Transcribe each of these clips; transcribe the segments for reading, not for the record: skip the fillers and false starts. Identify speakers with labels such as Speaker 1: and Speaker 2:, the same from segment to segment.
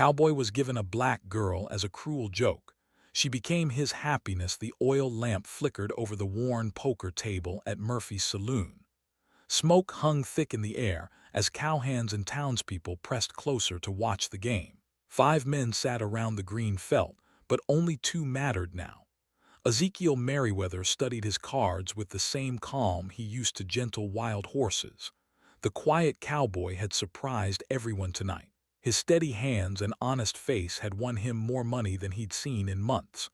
Speaker 1: Cowboy was given a black girl as a cruel joke. She became his happiness. The oil lamp flickered over the worn poker table at Murphy's saloon. Smoke hung thick in the air as cowhands and townspeople pressed closer to watch the game. 5 men sat around the green felt, but only 2 mattered now. Ezekiel Merriweather studied his cards with the same calm he used to gentle wild horses. The quiet cowboy had surprised everyone tonight. His steady hands and honest face had won him more money than he'd seen in months.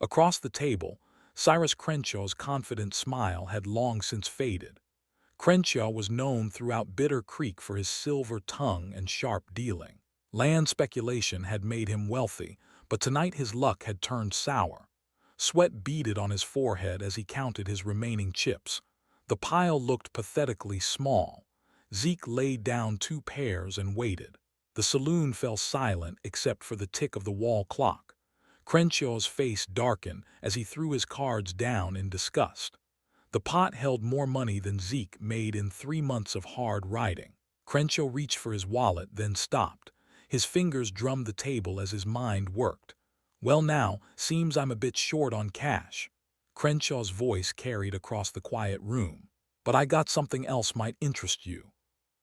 Speaker 1: Across the table, Cyrus Crenshaw's confident smile had long since faded. Crenshaw was known throughout Bitter Creek for his silver tongue and sharp dealing. Land speculation had made him wealthy, but tonight his luck had turned sour. Sweat beaded on his forehead as he counted his remaining chips. The pile looked pathetically small. Zeke laid down 2 pairs and waited. The saloon fell silent except for the tick of the wall clock. Crenshaw's face darkened as he threw his cards down in disgust. The pot held more money than Zeke made in 3 months of hard riding. Crenshaw reached for his wallet, then stopped. His fingers drummed the table as his mind worked. "Well now, seems I'm a bit short on cash." Crenshaw's voice carried across the quiet room. "But I got something else might interest you."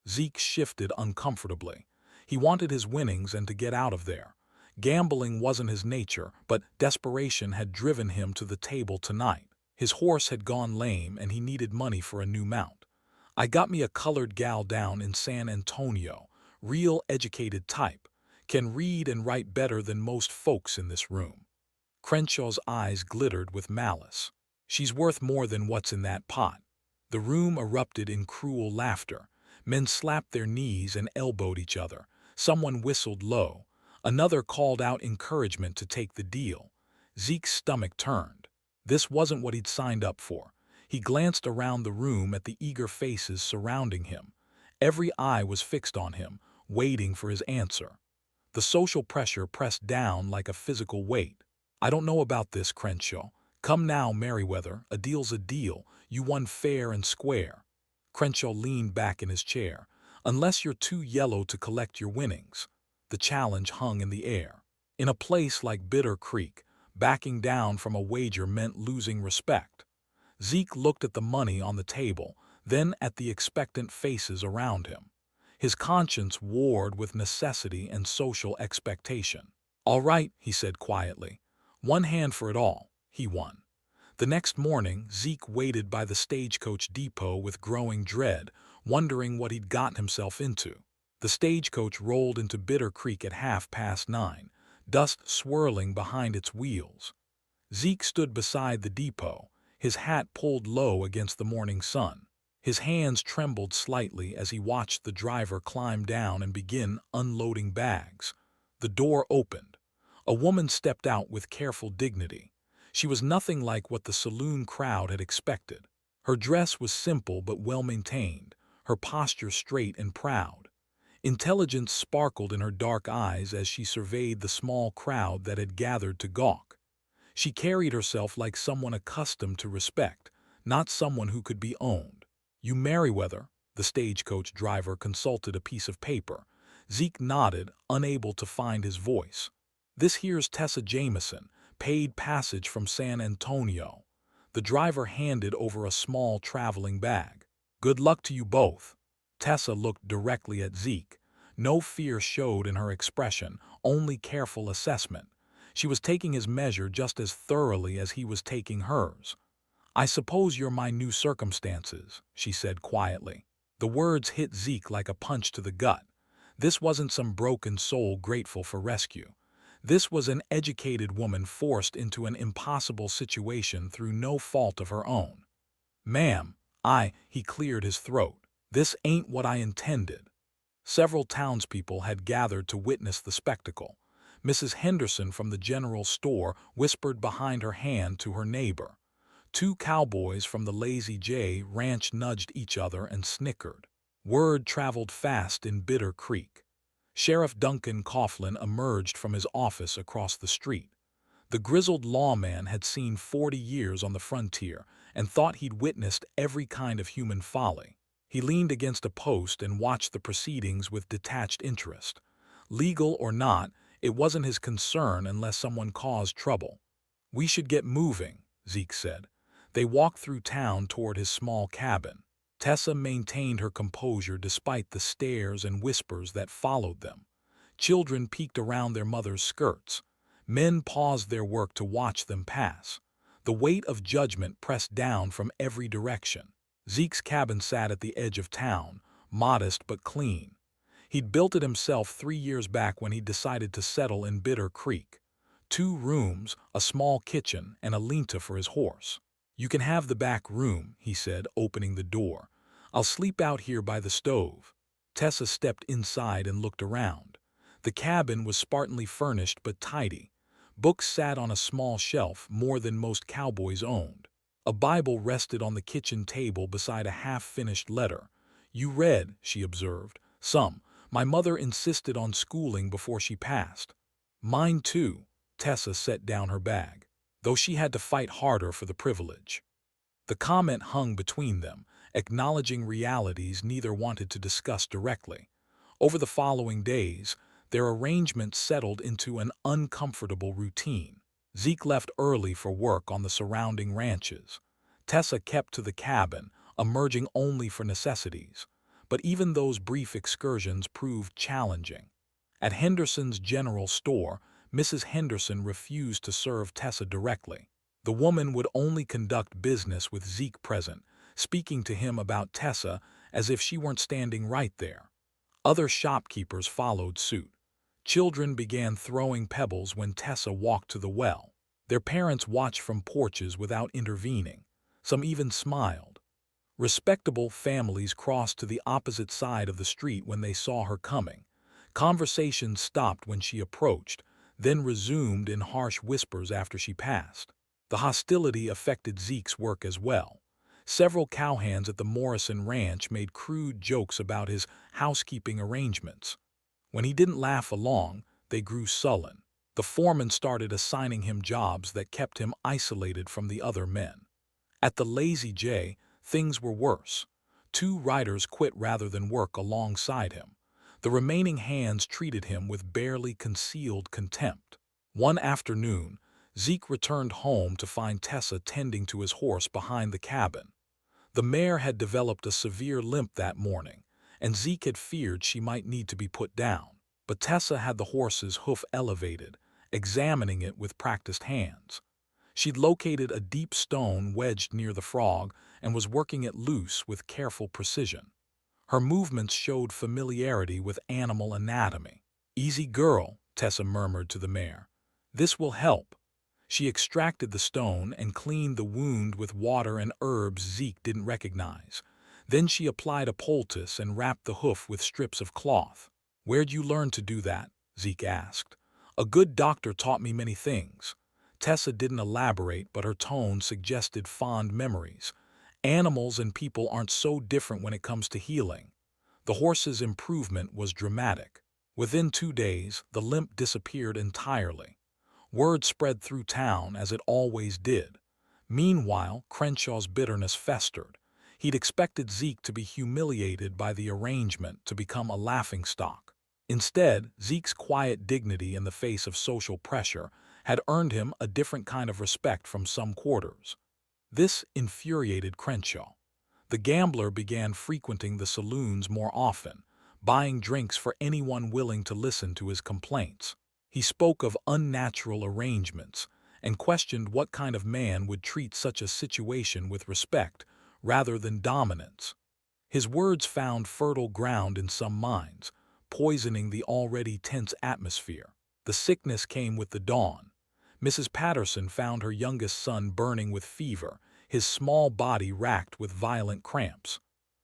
Speaker 1: Zeke shifted uncomfortably. He wanted his winnings and to get out of there. Gambling wasn't his nature, but desperation had driven him to the table tonight. His horse had gone lame and he needed money for a new mount. "I got me a colored gal down in San Antonio, real educated type. Can read and write better than most folks in this room." Crenshaw's eyes glittered with malice. "She's worth more than what's in that pot." The room erupted in cruel laughter. Men slapped their knees and elbowed each other. Someone whistled low. Another called out encouragement to take the deal. Zeke's stomach turned. This wasn't what he'd signed up for. He glanced around the room at the eager faces surrounding him. Every eye was fixed on him, waiting for his answer. The social pressure pressed down like a physical weight. "I don't know about this, Crenshaw. Come now, Merriweather, a deal's a deal. You won fair and square." Crenshaw leaned back in his chair. "Unless you're too yellow to collect your winnings." The challenge hung in the air. In a place like Bitter Creek, backing down from a wager meant losing respect. Zeke looked at the money on the table, then at the expectant faces around him. His conscience warred with necessity and social expectation. "All right," he said quietly. "One hand for it all." He won. The next morning, Zeke waited by the stagecoach depot with growing dread, wondering what he'd gotten himself into. The stagecoach rolled into Bitter Creek at 9:30, dust swirling behind its wheels. Zeke stood beside the depot, his hat pulled low against the morning sun. His hands trembled slightly as he watched the driver climb down and begin unloading bags. The door opened. A woman stepped out with careful dignity. She was nothing like what the saloon crowd had expected. Her dress was simple but well-maintained, her posture straight and proud. Intelligence sparkled in her dark eyes as she surveyed the small crowd that had gathered to gawk. She carried herself like someone accustomed to respect, not someone who could be owned. "You Merriweather?" The stagecoach driver consulted a piece of paper. Zeke nodded, unable to find his voice. "This here's Tessa Jameson, paid passage from San Antonio." The driver handed over a small traveling bag. "Good luck to you both." Tessa looked directly at Zeke. No fear showed in her expression, only careful assessment. She was taking his measure just as thoroughly as he was taking hers. "I suppose you're my new circumstances," she said quietly. The words hit Zeke like a punch to the gut. This wasn't some broken soul grateful for rescue. This was an educated woman forced into an impossible situation through no fault of her own. "Ma'am, he cleared his throat. "This ain't what I intended." Several townspeople had gathered to witness the spectacle. Mrs. Henderson from the general store whispered behind her hand to her neighbor. 2 cowboys from the Lazy J ranch nudged each other and snickered. Word traveled fast in Bitter Creek. Sheriff Duncan Coughlin emerged from his office across the street. The grizzled lawman had seen 40 years on the frontier and thought he'd witnessed every kind of human folly. He leaned against a post and watched the proceedings with detached interest. Legal or not, It wasn't his concern unless someone caused trouble. "We should get moving," Zeke said. They walked through town toward his small cabin. Tessa maintained her composure despite the stares and whispers that followed them. Children peeked around their mother's skirts. Men paused their work to watch them pass. The weight of judgment pressed down from every direction. Zeke's cabin sat at the edge of town, modest but clean. He'd built it himself 3 years back when he decided to settle in Bitter Creek. 2 rooms, a small kitchen, and a lean-to for his horse. "You can have the back room," he said, opening the door. "I'll sleep out here by the stove." Tessa stepped inside and looked around. The cabin was spartanly furnished but tidy. Books sat on a small shelf, more than most cowboys owned. A Bible rested on the kitchen table beside a half-finished letter. "You read," she observed. "Some. My mother insisted on schooling before she passed." "Mine too." Tessa set down her bag, though she had to fight harder for the privilege. The comment hung between them, acknowledging realities neither wanted to discuss directly. Over the following days, their arrangement settled into an uncomfortable routine. Zeke left early for work on the surrounding ranches. Tessa kept to the cabin, emerging only for necessities. But even those brief excursions proved challenging. At Henderson's general store, Mrs. Henderson refused to serve Tessa directly. The woman would only conduct business with Zeke present, speaking to him about Tessa as if she weren't standing right there. Other shopkeepers followed suit. Children began throwing pebbles when Tessa walked to the well. Their parents watched from porches without intervening. Some even smiled. Respectable families crossed to the opposite side of the street when they saw her coming. Conversation stopped when she approached, then resumed in harsh whispers after she passed. The hostility affected Zeke's work as well. Several cowhands at the Morrison Ranch made crude jokes about his housekeeping arrangements. When he didn't laugh along, they grew sullen. The foreman started assigning him jobs that kept him isolated from the other men. At the Lazy J, things were worse. 2 riders quit rather than work alongside him. The remaining hands treated him with barely concealed contempt. One afternoon, Zeke returned home to find Tessa tending to his horse behind the cabin. The mare had developed a severe limp that morning, and Zeke had feared she might need to be put down. But Tessa had the horse's hoof elevated, examining it with practiced hands. She'd located a deep stone wedged near the frog and was working it loose with careful precision. Her movements showed familiarity with animal anatomy. "Easy girl," Tessa murmured to the mare. "This will help." She extracted the stone and cleaned the wound with water and herbs Zeke didn't recognize. Then she applied a poultice and wrapped the hoof with strips of cloth. "Where'd you learn to do that?" Zeke asked. "A good doctor taught me many things." Tessa didn't elaborate, but her tone suggested fond memories. Animals and people aren't so different when it comes to healing. The horse's improvement was dramatic. Within 2 days, the limp disappeared entirely. Word spread through town, as it always did. Meanwhile, Crenshaw's bitterness festered. He'd expected Zeke to be humiliated by the arrangement, to become a laughingstock. Instead, Zeke's quiet dignity in the face of social pressure had earned him a different kind of respect from some quarters. This infuriated Crenshaw. The gambler began frequenting the saloons more often, buying drinks for anyone willing to listen to his complaints. He spoke of unnatural arrangements and questioned what kind of man would treat such a situation with respect rather than dominance. His words found fertile ground in some minds, poisoning the already tense atmosphere. The sickness came with the dawn. Mrs. Patterson found her youngest son burning with fever, his small body racked with violent cramps.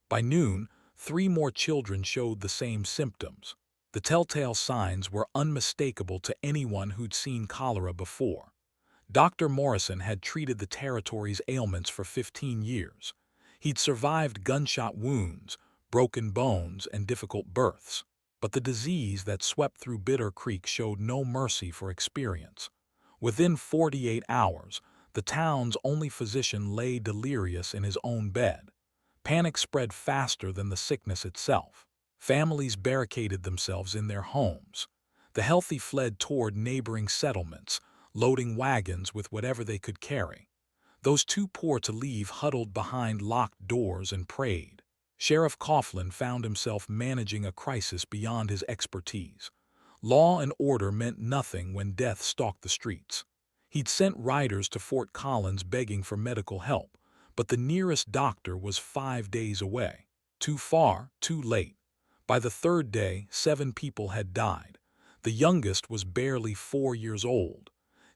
Speaker 1: By noon, 3 more children showed the same symptoms. The telltale signs were unmistakable to anyone who'd seen cholera before. Dr. Morrison had treated the territory's ailments for 15 years. He'd survived gunshot wounds, broken bones, and difficult births. But the disease that swept through Bitter Creek showed no mercy for experience. Within 48 hours, the town's only physician lay delirious in his own bed. Panic spread faster than the sickness itself. Families barricaded themselves in their homes. The healthy fled toward neighboring settlements, loading wagons with whatever they could carry. Those too poor to leave huddled behind locked doors and prayed. Sheriff Coughlin found himself managing a crisis beyond his expertise. Law and order meant nothing when death stalked the streets. He'd sent riders to Fort Collins begging for medical help, but the nearest doctor was 5 days away. Too far, too late. By the third day, 7 people had died. The youngest was barely 4 years old.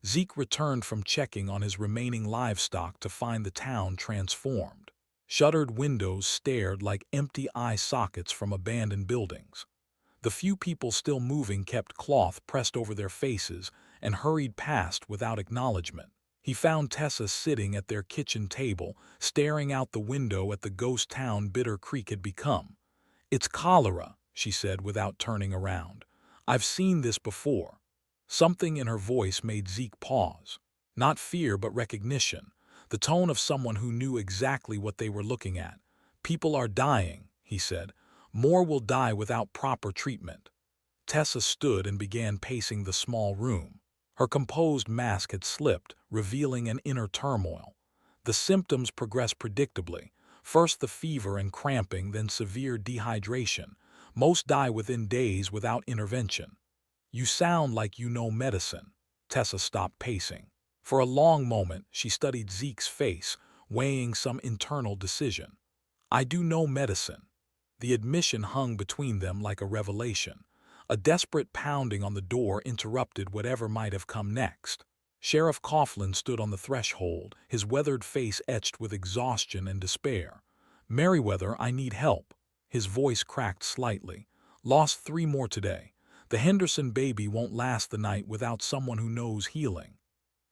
Speaker 1: Zeke returned from checking on his remaining livestock to find the town transformed. Shuttered windows stared like empty eye sockets from abandoned buildings. The few people still moving kept cloth pressed over their faces and hurried past without acknowledgement. He found Tessa sitting at their kitchen table, staring out the window at the ghost town Bitter Creek had become. "It's cholera," she said without turning around. "I've seen this before." Something in her voice made Zeke pause. Not fear, but recognition. The tone of someone who knew exactly what they were looking at. "People are dying," he said. "More will die without proper treatment." Tessa stood and began pacing the small room. Her composed mask had slipped, revealing an inner turmoil. The symptoms progressed predictably. First the fever and cramping, then severe dehydration. Most die within days without intervention. "You sound like you know medicine." Tessa stopped pacing. For a long moment, she studied Zeke's face, weighing some internal decision. "I do know medicine." The admission hung between them like a revelation. A desperate pounding on the door interrupted whatever might have come next. Sheriff Coughlin stood on the threshold, his weathered face etched with exhaustion and despair. "Merriweather, I need help." His voice cracked slightly. "Lost 3 more today. The Henderson baby won't last the night without someone who knows healing."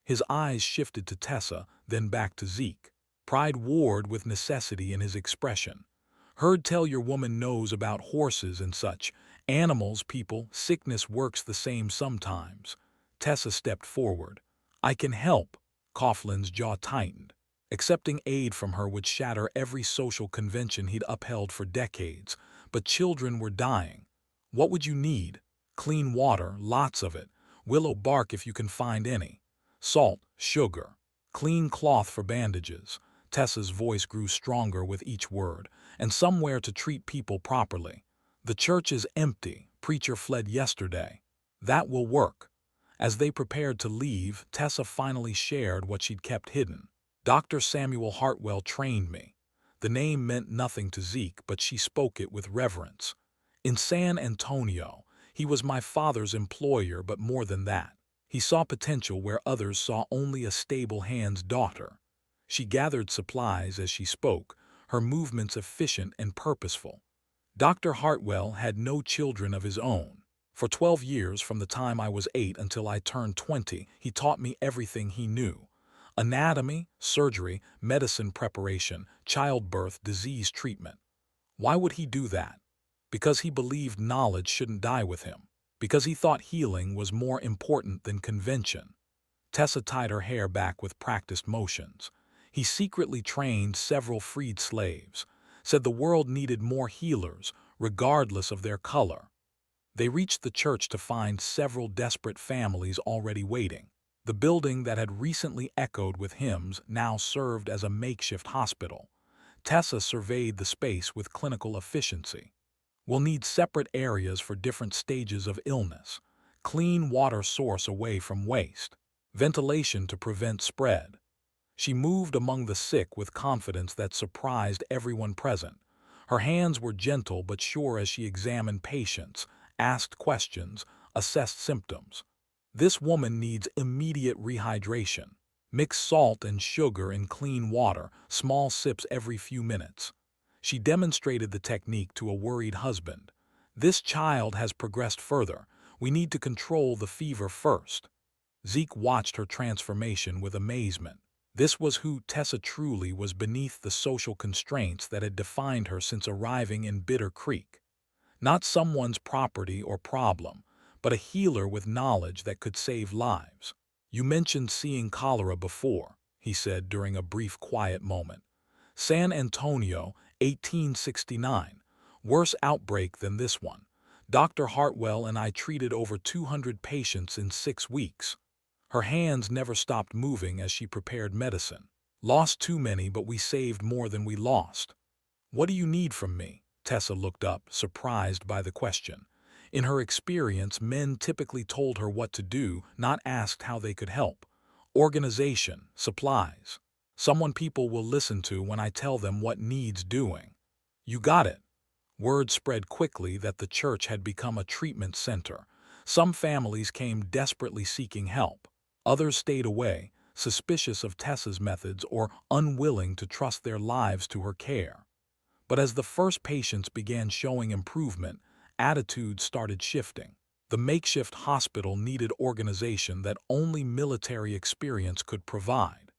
Speaker 1: His eyes shifted to Tessa, then back to Zeke. Pride warred with necessity in his expression. "Heard tell your woman knows about horses and such. Animals, people, sickness works the same sometimes." Tessa stepped forward. "I can help." Coughlin's jaw tightened. Accepting aid from her would shatter every social convention he'd upheld for decades. But children were dying. "What would you need?" "Clean water, lots of it. Willow bark if you can find any. Salt, sugar. Clean cloth for bandages." Tessa's voice grew stronger with each word. "And somewhere to treat people properly. The church is empty. Preacher fled yesterday." "That will work." As they prepared to leave, Tessa finally shared what she'd kept hidden. "Dr. Samuel Hartwell trained me." The name meant nothing to Zeke, but she spoke it with reverence. "In San Antonio. He was my father's employer, but more than that. He saw potential where others saw only a stable hand's daughter." She gathered supplies as she spoke, her movements efficient and purposeful. "Dr. Hartwell had no children of his own. For 12 years, from the time I was 8 until I turned 20, he taught me everything he knew. Anatomy, surgery, medicine preparation, childbirth, disease treatment." Why would he do that? Because he believed knowledge shouldn't die with him. Because he thought healing was more important than convention. Tessa tied her hair back with practiced motions. "He secretly trained several freed slaves. Said the world needed more healers, regardless of their color." They reached the church to find several desperate families already waiting. The building that had recently echoed with hymns now served as a makeshift hospital. Tessa surveyed the space with clinical efficiency. "We'll need separate areas for different stages of illness. Clean water source away from waste. Ventilation to prevent spread." She moved among the sick with confidence that surprised everyone present. Her hands were gentle but sure as she examined patients, asked questions, assessed symptoms. "This woman needs immediate rehydration. Mix salt and sugar in clean water, small sips every few minutes." She demonstrated the technique to a worried husband. "This child has progressed further. We need to control the fever first." Zeke watched her transformation with amazement. This was who Tessa truly was beneath the social constraints that had defined her since arriving in Bitter Creek. Not someone's property or problem, but a healer with knowledge that could save lives. "You mentioned seeing cholera before," he said during a brief quiet moment. "San Antonio, 1869. Worse outbreak than this one. Dr. Hartwell and I treated over 200 patients in 6 weeks. Her hands never stopped moving as she prepared medicine. Lost too many, but we saved more than we lost. What do you need from me? Tessa looked up, surprised by the question. In her experience, men typically told her what to do, not asked how they could help. Organization, supplies. Someone people will listen to when I tell them what needs doing. You got it. Word spread quickly that the church had become a treatment center. Some families came desperately seeking help. Others stayed away, suspicious of Tessa's methods or unwilling to trust their lives to her care. But as the first patients began showing improvement, attitudes started shifting. The makeshift hospital needed organization that only military experience could provide.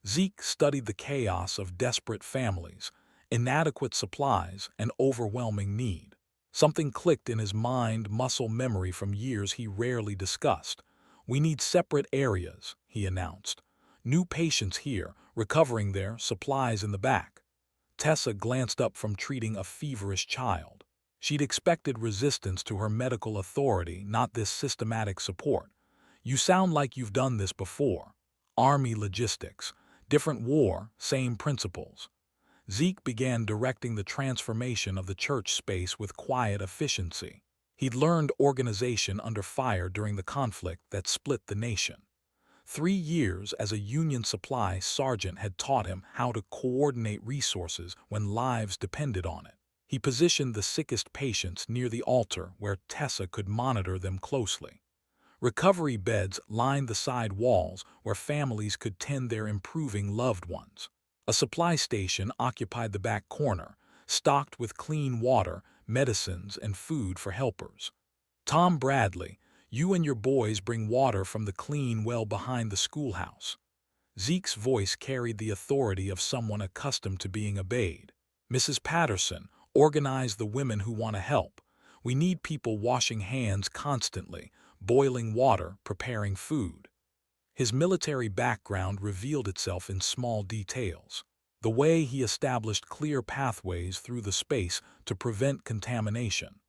Speaker 1: Zeke studied the chaos of desperate families, inadequate supplies, and overwhelming need. Something clicked in his mind, muscle memory from years he rarely discussed. We need separate areas, he announced. New patients here, recovering there, supplies in the back. Tessa glanced up from treating a feverish child. She'd expected resistance to her medical authority, not this systematic support. You sound like you've done this before. Army logistics. Different war, same principles. Zeke began directing the transformation of the church space with quiet efficiency. He'd learned organization under fire during the conflict that split the nation. 3 years as a Union supply sergeant had taught him how to coordinate resources when lives depended on it. He positioned the sickest patients near the altar where Tessa could monitor them closely. Recovery beds lined the side walls where families could tend their improving loved ones. A supply station occupied the back corner, stocked with clean water, medicines, and food for helpers. Tom Bradley, you and your boys bring water from the clean well behind the schoolhouse. Zeke's voice carried the authority of someone accustomed to being obeyed. Mrs. Patterson, organize the women who want to help. We need people washing hands constantly, boiling water, preparing food. His military background revealed itself in small details. The way he established clear pathways through the space to prevent contamination.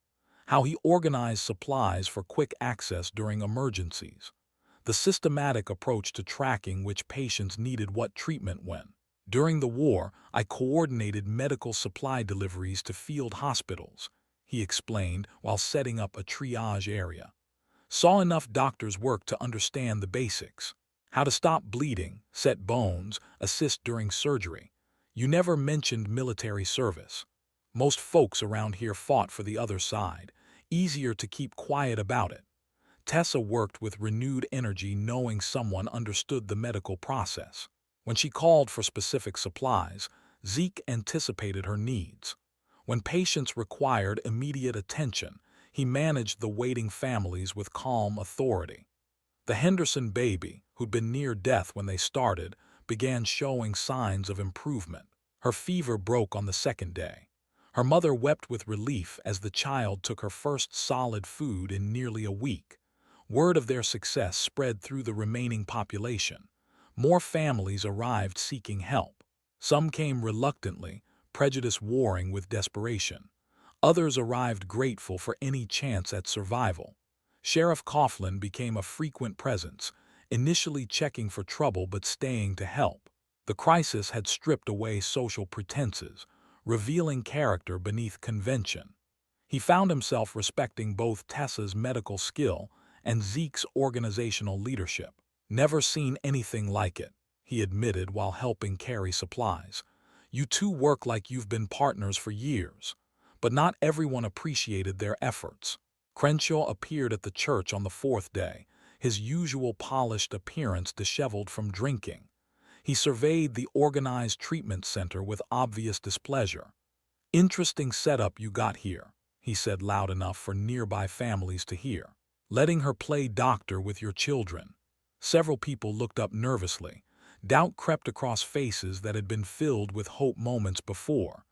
Speaker 1: How he organized supplies for quick access during emergencies. The systematic approach to tracking which patients needed what treatment when. During the war, I coordinated medical supply deliveries to field hospitals, he explained while setting up a triage area. Saw enough doctors work to understand the basics. How to stop bleeding, set bones, assist during surgery. You never mentioned military service. Most folks around here fought for the other side. Easier to keep quiet about it. Tessa worked with renewed energy knowing someone understood the medical process. When she called for specific supplies, Zeke anticipated her needs. When patients required immediate attention, he managed the waiting families with calm authority. The Henderson baby, who'd been near death when they started, began showing signs of improvement. Her fever broke on the second day. Her mother wept with relief as the child took her first solid food in nearly a week. Word of their success spread through the remaining population. More families arrived seeking help. Some came reluctantly, prejudice warring with desperation. Others arrived grateful for any chance at survival. Sheriff Coughlin became a frequent presence, initially checking for trouble but staying to help. The crisis had stripped away social pretenses, revealing character beneath convention. He found himself respecting both Tessa's medical skill and Zeke's organizational leadership. Never seen anything like it, he admitted while helping carry supplies. You two work like you've been partners for years. But not everyone appreciated their efforts. Crenshaw appeared at the church on the fourth day, his usual polished appearance disheveled from drinking. He surveyed the organized treatment center with obvious displeasure. Interesting setup you got here, he said loud enough for nearby families to hear. Letting her play doctor with your children. Several people looked up nervously. Doubt crept across faces that had been filled with hope moments before.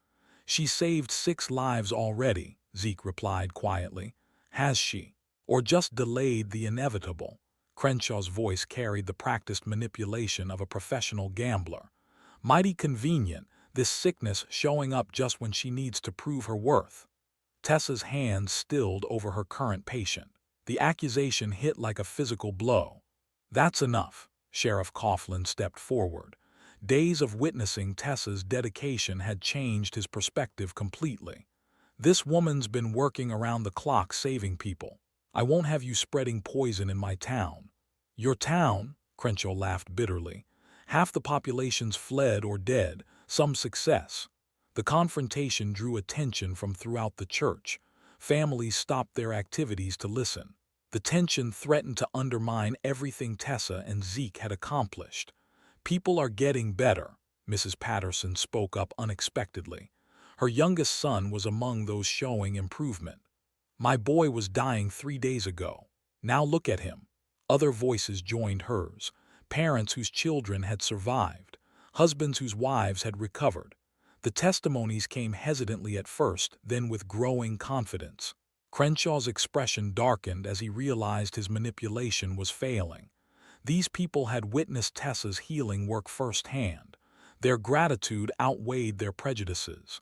Speaker 1: She saved 6 lives already, Zeke replied quietly. Has she? Or just delayed the inevitable? Crenshaw's voice carried the practiced manipulation of a professional gambler. Mighty convenient, this sickness showing up just when she needs to prove her worth. Tessa's hands stilled over her current patient. The accusation hit like a physical blow. "That's enough." Sheriff Coughlin stepped forward. Days of witnessing Tessa's dedication had changed his perspective completely. "This woman's been working around the clock saving people. I won't have you spreading poison in my town." "Your town?" Crenshaw laughed bitterly. "Half the population's fled or dead, some success." The confrontation drew attention from throughout the church. Families stopped their activities to listen. The tension threatened to undermine everything Tessa and Zeke had accomplished. "People are getting better," Mrs. Patterson spoke up unexpectedly. Her youngest son was among those showing improvement. "My boy was dying 3 days ago. Now look at him." Other voices joined hers. Parents whose children had survived. Husbands whose wives had recovered. The testimonies came hesitantly at first, then with growing confidence. Crenshaw's expression darkened as he realized his manipulation was failing. These people had witnessed Tessa's healing work firsthand. Their gratitude outweighed their prejudices.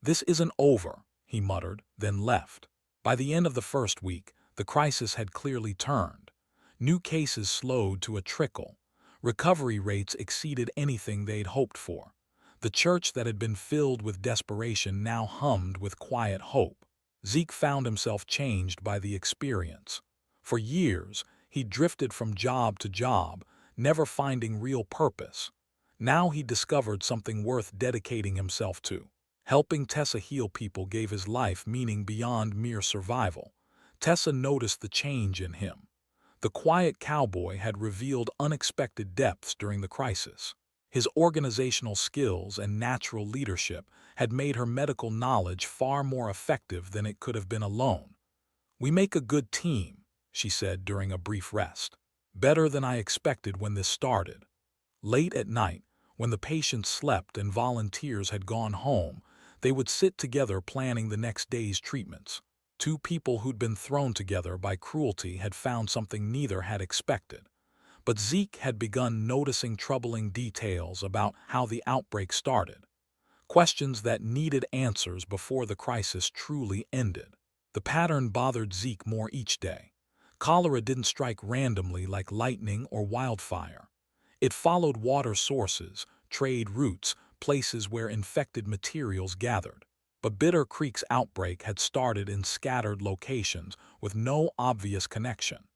Speaker 1: "This isn't over," he muttered, then left. By the end of the first week, the crisis had clearly turned. New cases slowed to a trickle. Recovery rates exceeded anything they'd hoped for. The church that had been filled with desperation now hummed with quiet hope. Zeke found himself changed by the experience. For years, he drifted from job to job, never finding real purpose. Now he discovered something worth dedicating himself to. Helping Tessa heal people gave his life meaning beyond mere survival. Tessa noticed the change in him. The quiet cowboy had revealed unexpected depths during the crisis. His organizational skills and natural leadership had made her medical knowledge far more effective than it could have been alone. "We make a good team," she said during a brief rest. "Better than I expected when this started." Late at night, when the patients slept and volunteers had gone home, they would sit together planning the next day's treatments. Two people who'd been thrown together by cruelty had found something neither had expected. But Zeke had begun noticing troubling details about how the outbreak started. Questions that needed answers before the crisis truly ended. The pattern bothered Zeke more each day. Cholera didn't strike randomly like lightning or wildfire. It followed water sources, trade routes, places where infected materials gathered. But Bitter Creek's outbreak had started in scattered locations with no obvious connection.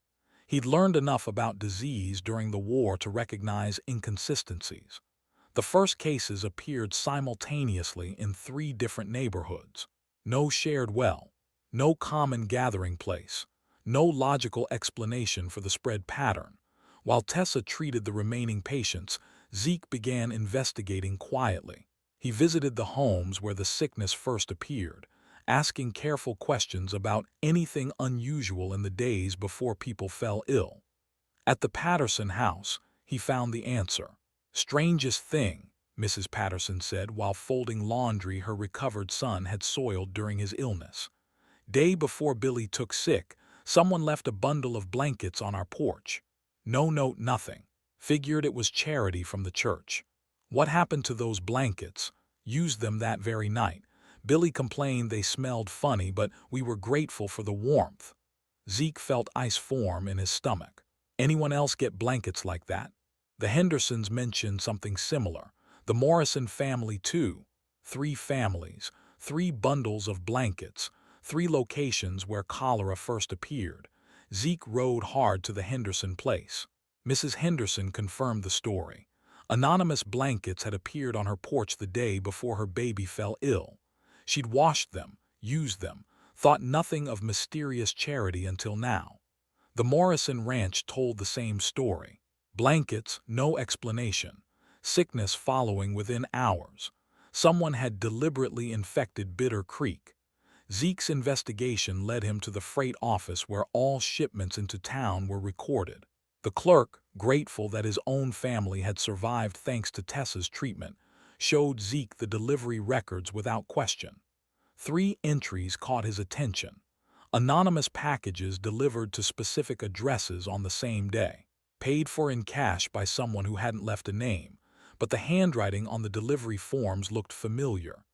Speaker 1: He'd learned enough about disease during the war to recognize inconsistencies. The first cases appeared simultaneously in 3 different neighborhoods. No shared well, no common gathering place, no logical explanation for the spread pattern. While Tessa treated the remaining patients, Zeke began investigating quietly. He visited the homes where the sickness first appeared, asking careful questions about anything unusual in the days before people fell ill. At the Patterson house, he found the answer. "Strangest thing," Mrs. Patterson said while folding laundry her recovered son had soiled during his illness. "Day before Billy took sick, someone left a bundle of blankets on our porch. No note, nothing. Figured it was charity from the church. What happened to those blankets? Used them that very night. Billy complained they smelled funny, but we were grateful for the warmth." Zeke felt ice form in his stomach. Anyone else get blankets like that? The Hendersons mentioned something similar. The Morrison family too. 3 families, 3 bundles of blankets, 3 locations where cholera first appeared. Zeke rode hard to the Henderson place. Mrs. Henderson confirmed the story. Anonymous blankets had appeared on her porch the day before her baby fell ill. She'd washed them, used them, thought nothing of mysterious charity until now. The Morrison Ranch told the same story. Blankets, no explanation. Sickness following within hours. Someone had deliberately infected Bitter Creek. Zeke's investigation led him to the freight office where all shipments into town were recorded. The clerk, grateful that his own family had survived thanks to Tessa's treatment, showed Zeke the delivery records without question. 3 entries caught his attention. Anonymous packages delivered to specific addresses on the same day. Paid for in cash by someone who hadn't left a name, but the handwriting on the delivery forms looked familiar.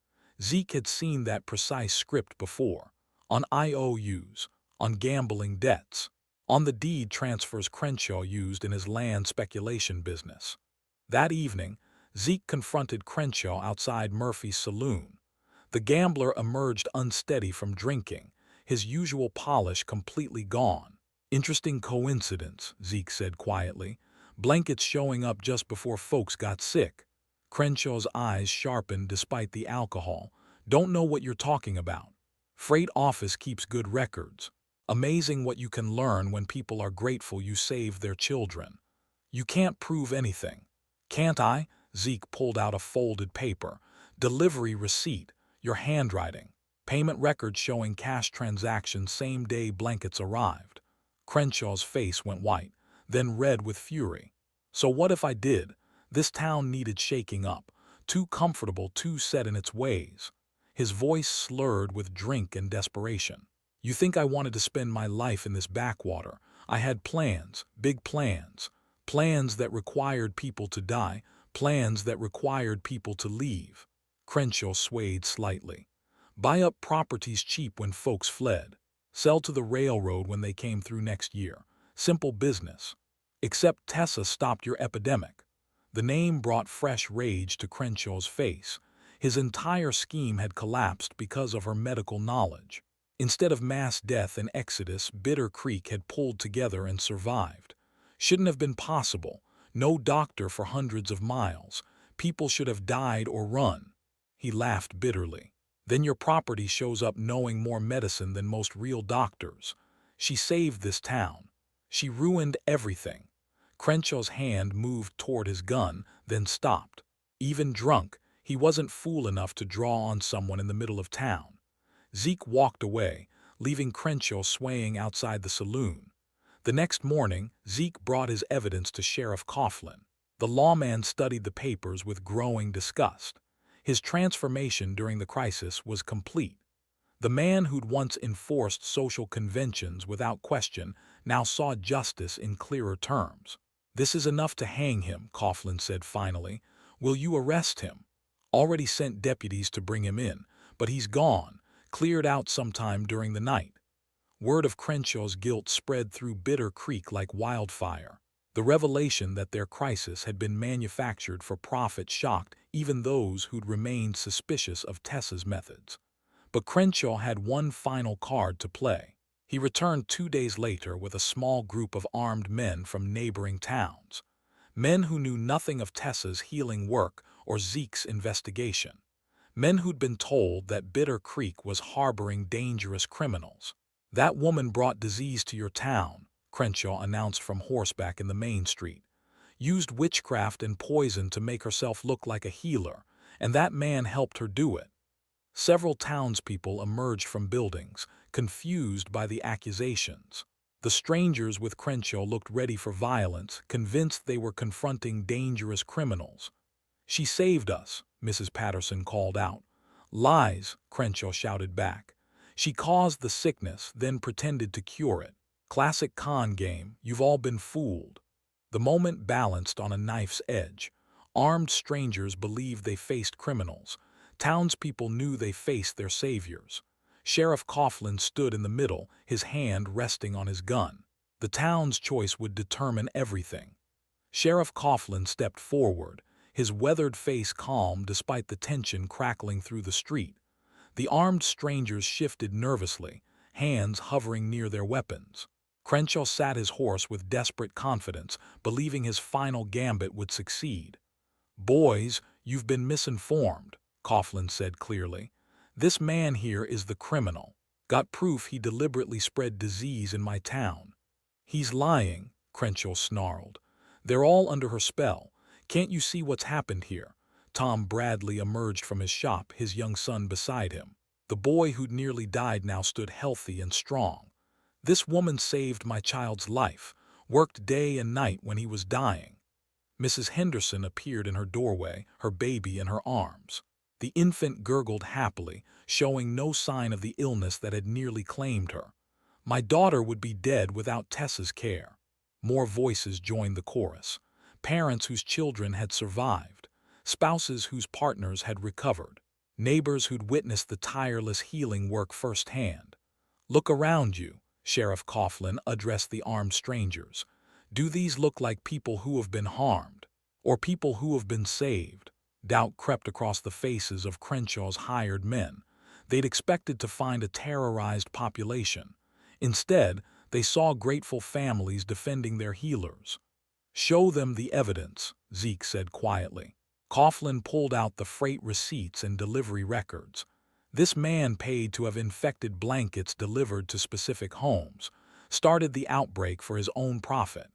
Speaker 1: Zeke had seen that precise script before. on IOUs, on gambling debts, on the deed transfers Crenshaw used in his land speculation business. That evening, Zeke confronted Crenshaw outside Murphy's saloon. The gambler emerged unsteady from drinking, his usual polish completely gone. "Interesting coincidence," Zeke said quietly. "Blankets showing up just before folks got sick." Crenshaw's eyes sharpened despite the alcohol. "Don't know what you're talking about. Freight office keeps good records. Amazing what you can learn when people are grateful you saved their children." "You can't prove anything." "Can't I?" Zeke pulled out a folded paper. "Delivery receipt, your handwriting, payment records showing cash transactions same day blankets arrived." Crenshaw's face went white, then red with fury. "So what if I did? This town needed shaking up. Too comfortable, too set in its ways." His voice slurred with drink and desperation. "You think I wanted to spend my life in this backwater? I had plans, big plans. Plans that required people to die, plans that required people to leave." Crenshaw swayed slightly. "Buy up properties cheap when folks fled. Sell to the railroad when they came through next year. Simple business. Except Tessa stopped your epidemic." The name brought fresh rage to Crenshaw's face. His entire scheme had collapsed because of her medical knowledge. Instead of mass death and exodus, Bitter Creek had pulled together and survived. Shouldn't have been possible. No doctor for hundreds of miles. People should have died or run. He laughed bitterly. "Then your property shows up knowing more medicine than most real doctors. She saved this town. She ruined everything." Crenshaw's hand moved toward his gun, then stopped. Even drunk, he wasn't fool enough to draw on someone in the middle of town. Zeke walked away, leaving Crenshaw swaying outside the saloon. The next morning, Zeke brought his evidence to Sheriff Coughlin. The lawman studied the papers with growing disgust. His transformation during the crisis was complete. The man who'd once enforced social conventions without question now saw justice in clearer terms. "This is enough to hang him," Coughlin said finally. "Will you arrest him?" "Already sent deputies to bring him in, but he's gone, cleared out sometime during the night." Word of Crenshaw's guilt spread through Bitter Creek like wildfire. The revelation that their crisis had been manufactured for profit shocked even those who'd remained suspicious of Tessa's methods. But Crenshaw had one final card to play. He returned 2 days later with a small group of armed men from neighboring towns. Men who knew nothing of Tessa's healing work or Zeke's investigation. Men who'd been told that Bitter Creek was harboring dangerous criminals. "That woman brought disease to your town," Crenshaw announced from horseback in the main street. "Used witchcraft and poison to make herself look like a healer, and that man helped her do it." Several townspeople emerged from buildings, confused by the accusations. The strangers with Crenshaw looked ready for violence, convinced they were confronting dangerous criminals. "She saved us," Mrs. Patterson called out. "Lies," Crenshaw shouted back. "She caused the sickness, then pretended to cure it. Classic con game, you've all been fooled." The moment balanced on a knife's edge. Armed strangers believed they faced criminals. Townspeople knew they faced their saviors. Sheriff Coughlin stood in the middle, his hand resting on his gun. The town's choice would determine everything. Sheriff Coughlin stepped forward, his weathered face calm despite the tension crackling through the street. The armed strangers shifted nervously, hands hovering near their weapons. Crenshaw sat his horse with desperate confidence, believing his final gambit would succeed. "Boys, you've been misinformed," Coughlin said clearly. "This man here is the criminal. Got proof he deliberately spread disease in my town." "He's lying," Crenshaw snarled. "They're all under her spell. Can't you see what's happened here?" Tom Bradley emerged from his shop, his young son beside him. The boy who'd nearly died now stood healthy and strong. "This woman saved my child's life, worked day and night when he was dying." Mrs. Henderson appeared in her doorway, her baby in her arms. The infant gurgled happily, showing no sign of the illness that had nearly claimed her. "My daughter would be dead without Tessa's care." More voices joined the chorus. Parents whose children had survived. Spouses whose partners had recovered. Neighbors who'd witnessed the tireless healing work firsthand. "Look around you," Sheriff Coughlin addressed the armed strangers. "Do these look like people who have been harmed? Or people who have been saved?" Doubt crept across the faces of Crenshaw's hired men. They'd expected to find a terrorized population. Instead, they saw grateful families defending their healers. "Show them the evidence," Zeke said quietly. Coughlin pulled out the freight receipts and delivery records. This man paid to have infected blankets delivered to specific homes, started the outbreak for his own profit.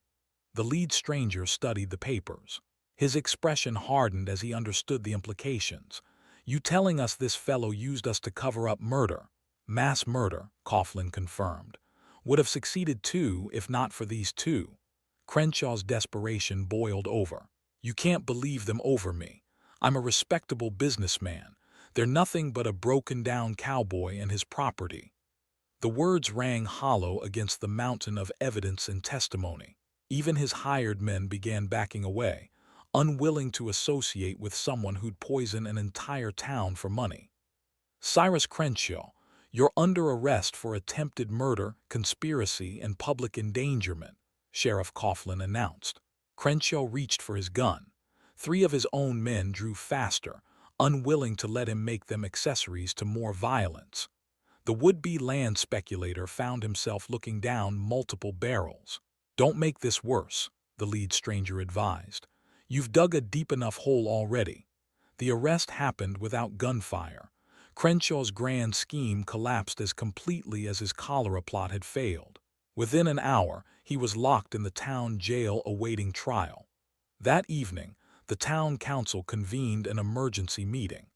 Speaker 1: The lead stranger studied the papers. His expression hardened as he understood the implications. "You telling us this fellow used us to cover up murder?" "Mass murder," Coughlin confirmed. "Would have succeeded too if not for these two." Crenshaw's desperation boiled over. "You can't believe them over me. I'm a respectable businessman. They're nothing but a broken-down cowboy and his property." The words rang hollow against the mountain of evidence and testimony. Even his hired men began backing away, unwilling to associate with someone who'd poison an entire town for money. "Cyrus Crenshaw, you're under arrest for attempted murder, conspiracy, and public endangerment," Sheriff Coughlin announced. Crenshaw reached for his gun. Three of his own men drew faster, unwilling to let him make them accessories to more violence. The would-be land speculator found himself looking down multiple barrels. "Don't make this worse," the lead stranger advised. "You've dug a deep enough hole already." The arrest happened without gunfire. Crenshaw's grand scheme collapsed as completely as his cholera plot had failed. Within an hour, he was locked in the town jail awaiting trial. That evening, the town council convened an emergency meeting.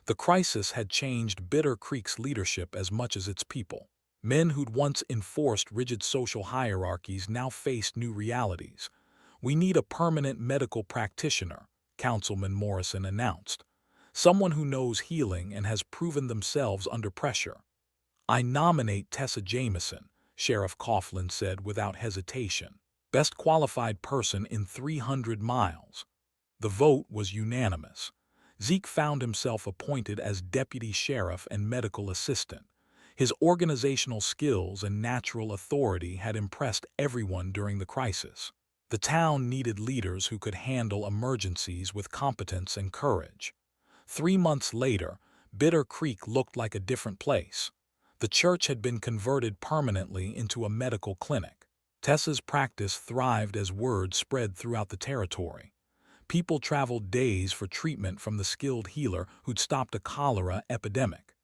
Speaker 1: The crisis had changed Bitter Creek's leadership as much as its people. Men who'd once enforced rigid social hierarchies now faced new realities. "We need a permanent medical practitioner," Councilman Morrison announced. "Someone who knows healing and has proven themselves under pressure." "I nominate Tessa Jameson," Sheriff Coughlin said without hesitation. "Best qualified person in 300 miles." The vote was unanimous. Zeke found himself appointed as deputy sheriff and medical assistant. His organizational skills and natural authority had impressed everyone during the crisis. The town needed leaders who could handle emergencies with competence and courage. 3 months later, Bitter Creek looked like a different place. The church had been converted permanently into a medical clinic. Tessa's practice thrived as word spread throughout the territory. People traveled days for treatment from the skilled healer who'd stopped a cholera epidemic.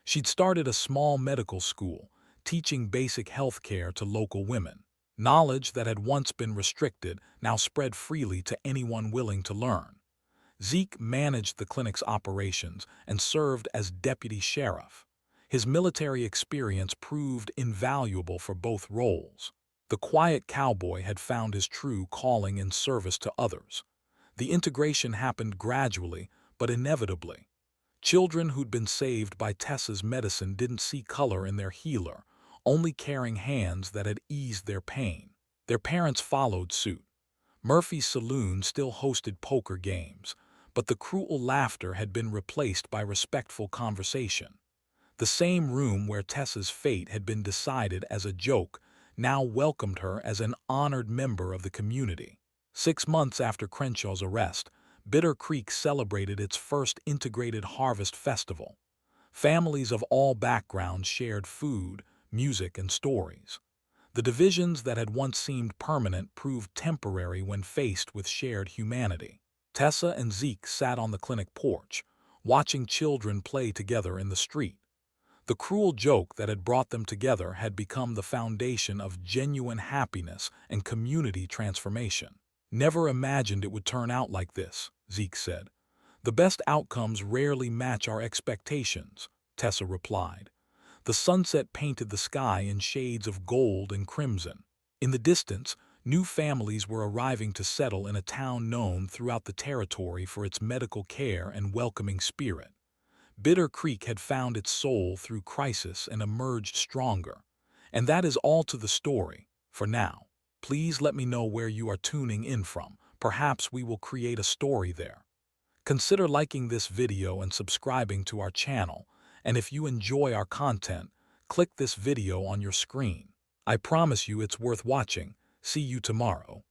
Speaker 1: She'd started a small medical school, teaching basic health care to local women. Knowledge that had once been restricted now spread freely to anyone willing to learn. Zeke managed the clinic's operations and served as deputy sheriff. His military experience proved invaluable for both roles. The quiet cowboy had found his true calling in service to others. The integration happened gradually, but inevitably. Children who'd been saved by Tessa's medicine didn't see color in their healer, only caring hands that had eased their pain. Their parents followed suit. Murphy's saloon still hosted poker games, but the cruel laughter had been replaced by respectful conversation. The same room where Tessa's fate had been decided as a joke now welcomed her as an honored member of the community. 6 months after Crenshaw's arrest, Bitter Creek celebrated its first integrated harvest festival. Families of all backgrounds shared food, music, and stories. The divisions that had once seemed permanent proved temporary when faced with shared humanity. Tessa and Zeke sat on the clinic porch, watching children play together in the street. The cruel joke that had brought them together had become the foundation of genuine happiness and community transformation. "Never imagined it would turn out like this," Zeke said. "The best outcomes rarely match our expectations," Tessa replied. The sunset painted the sky in shades of gold and crimson. In the distance, new families were arriving to settle in a town known throughout the territory for its medical care and welcoming spirit. Bitter Creek had found its soul through crisis and emerged stronger. And that is all to the story, for now. Please let me know where you are tuning in from. Perhaps we will create a story there. Consider liking this video and subscribing to our channel. And if you enjoy our content, click this video on your screen. I promise you it's worth watching. See you tomorrow.